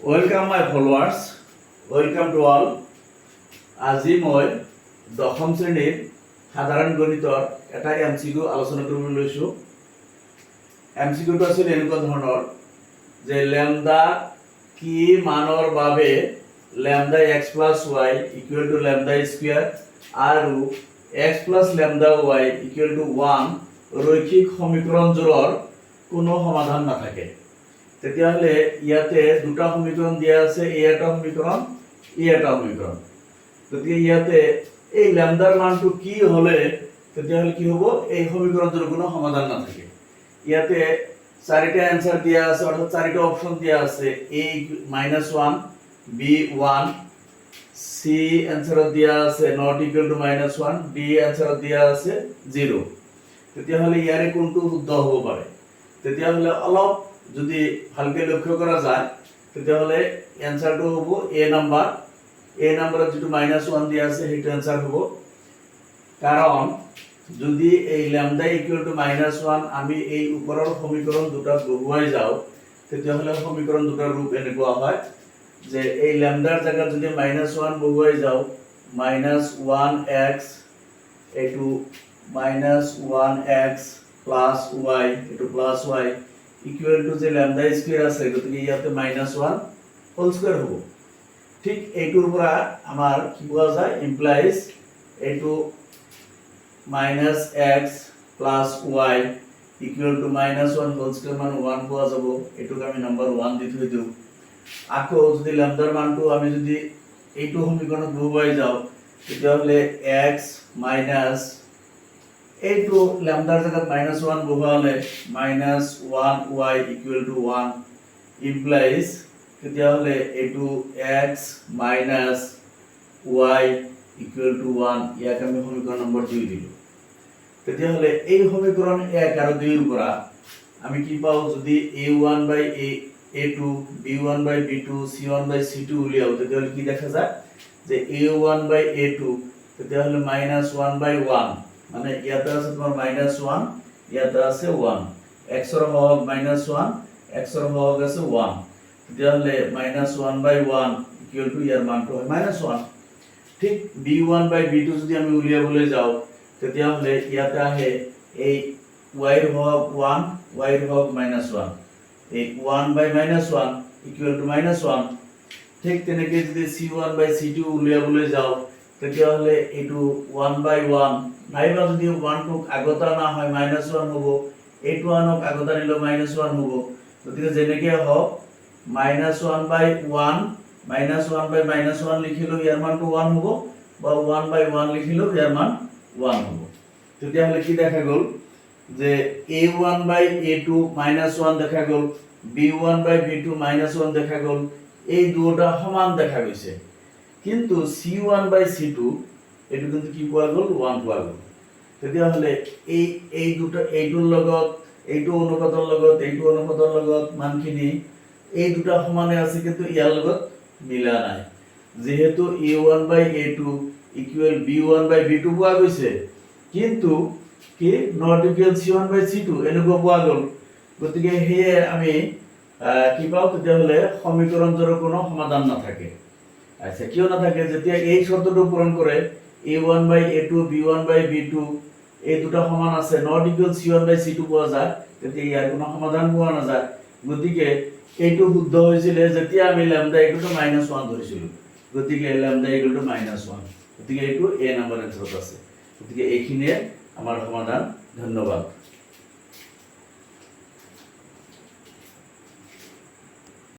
Welcome my followers, welcome to all. আজি মই দশম শ্ৰেণীৰ সাধাৰণ গণিতৰ এটা এমসিকিউ আলোচনা কৰিবলৈ লৈছোঁ। এমসিকিউটো আছিল এনেকুৱা ধৰণৰ যে ল্যামডা কি মানৰ বাবে lambda x plus y equal to lambda square আৰু x plus lambda y equal to 1 ৰৈখিক সমীকৰণজোৰৰ কোনো সমাধান নাথাকে। তেতিয়াহ'লে ইয়াতে দুটা সমীকৰণ দিয়া আছে, এই এটা সমীকৰণ, এই এটা সমীকৰণ। গতিকে ইয়াতে এই ল্যামডাৰ মানটো কি হলে তেতিয়াহ'লে কি হ'ব, এই সমীকৰণটোৰ কোনো সমাধান নাথাকে। ইয়াতে চাৰিটা আনসাৰ দিয়া আছে, অৰ্থাৎ চাৰিটা অপশন দিয়া আছে, a -1 b 1 c আনসারত দিয়া আছে not equal to -1 d আনসারত দিয়া আছে 0। তেতিয়াহ'লে ইয়াৰে কোনটো শুদ্ধ হ'ব পাৰে? তেতিয়াহ'লে অলপ যদি ভালকে লক্ষ্য কৰা যায় তেতিয়াহ'লে আনসাৰটো হ'ব a নাম্বাৰ। a নাম্বাৰত যেটো -1 দিয়া আছে সেইটো আনসাৰ হ'ব, কাৰণ যদি এই ল্যামডা ইকুয়াল টু -1 আমি এই উপৰৰ সমীকৰণ দুটা বহুৱাই যাও তেতিয়াহ'লে সমীকৰণ দুটাৰ ৰূপ এনেকুৱা হয় যে এই ল্যামডাৰ জায়গাত যদি -1 বহুৱাই যাও -1x এটো -1x প্লাস y এটো প্লাস y ইকুয়াল টু যে ল্যামডা স্কয়ার আছে, গতিকে ইয়াতে -1 হোল স্কয়ার হ'ব। ঠিক এইটোৰ পৰা আমাৰ কি পোৱা যায়, ইমপ্লাইজ এইটো -x plus y equal to -1 whole square মানে 1 পোৱা যাব। এটোক আমি নাম্বাৰ 1 দি থৈ দিও। আকৌ যদি ল্যামডাৰ মানটো আমি যদি এইটো সমীকৰণত বহুৱাই যাও তেতিয়াহ'লে x মাইনাস এইটো ল্যামডাৰ জায়গাত -1 বহুৱালে -1y equal to 1 implies তেতিয়াহ'লে এইটো x minus y equal to 1 ইয়াক আমি সমীকৰণ নম্বৰ 2 দিলো। তেতিয়াহ'লে এই সমীকৰণ 1 আৰু 2 ৰ পৰা আমি কি পাও, যদি a1 by a2 b1 by b2 c1 by c2 উলিয়াও তেতিয়াহ'লে কি দেখা যায় যে a1 by a2 তেতিয়াহ'লে -1 by 1 মানে ইয়াতে আছে তোমাৰ -1 ইয়াতে আছে 1 x ৰ হওক -1 x ৰ হওক আছে 1 তেতিয়াহ'লে -1 by 1 equal to ইয়াৰ মানটো হয় -1। ঠিক b1 by b2 যদি আমি উলিয়াবলৈ যাও তেতিয়াহ'লে ইয়াতে আহে এই y ৰ হওক 1 y ৰ হওক -1 এই 1 by -1 equal to -1। ঠিক তেনেকৈ যদি c1 by c2 উলিয়াবলৈ যাও তেতিয়াহ'লে এইটো 1 by 1 নাইবা যদি 1 টোক আগত না হয় -1 হ'ব, এইটো আনক আগত আনিলে -1 হ'ব। গতিকে যেনেকৈ হওক -1 by 1 -1 by -1 লিখিলো ইয়াৰ মানটো 1 হ'ব, বা 1 by 1 লিখিলো ইয়াৰ মান 1 হ'ব। তেতিয়াহ'লে কি দেখা গ'ল যে a1 by a2 -1 দেখা গ'ল, b1 by b2 -1 দেখা গ'ল, এই দুটা সমান দেখা গৈছে। কিন্তু c1 by c2 এটো কিন্তু কি পোৱা গ'ল, 1 পোৱা গ'ল। তেতিয়াহ'লে এই দুটা এইটোৰ লগত এইটো অনুপাতৰ লগত এইটো অনুপাতৰ লগত মানখিনি এই দুটা সমানে আছে, কিন্তু ইয়াৰ লগত মিলা নাই। যেহেতু a1 by a2 equal b1 by b2 পোৱা গৈছে, কিন্তু কি not equal c1 by c2 এনেকুৱা পোৱা গ'ল। গতিকে হেয়ে আমি কি পাও, তেতিয়াহ'লে সমীকৰণটোৰ কোনো সমাধান নাথাকে। আচ্ছা, কিয় নাথাকে? যেতিয়া এই শৰ্তটো পূৰণ কৰে a1 by a2 b1 by b2 এই দুটা সমান আছে, not equal c1 by c2 পোৱা যায়, তেতিয়া ইয়াৰ কোনো সমাধান পোৱা নাযায়। গতিকে এইটো শুদ্ধ হৈছিল যেতিয়া আমি ল্যামডা ইকুয়াল টু -1 ধৰিছিলো। গতিকে ল্যামডা ইকুয়াল টু -1, গতিকে এইটো এ নাম্বাৰ আনসাৰত আছে। গতিকে এইখিনিয়ে আমাৰ সমাধান। ধন্যবাদ।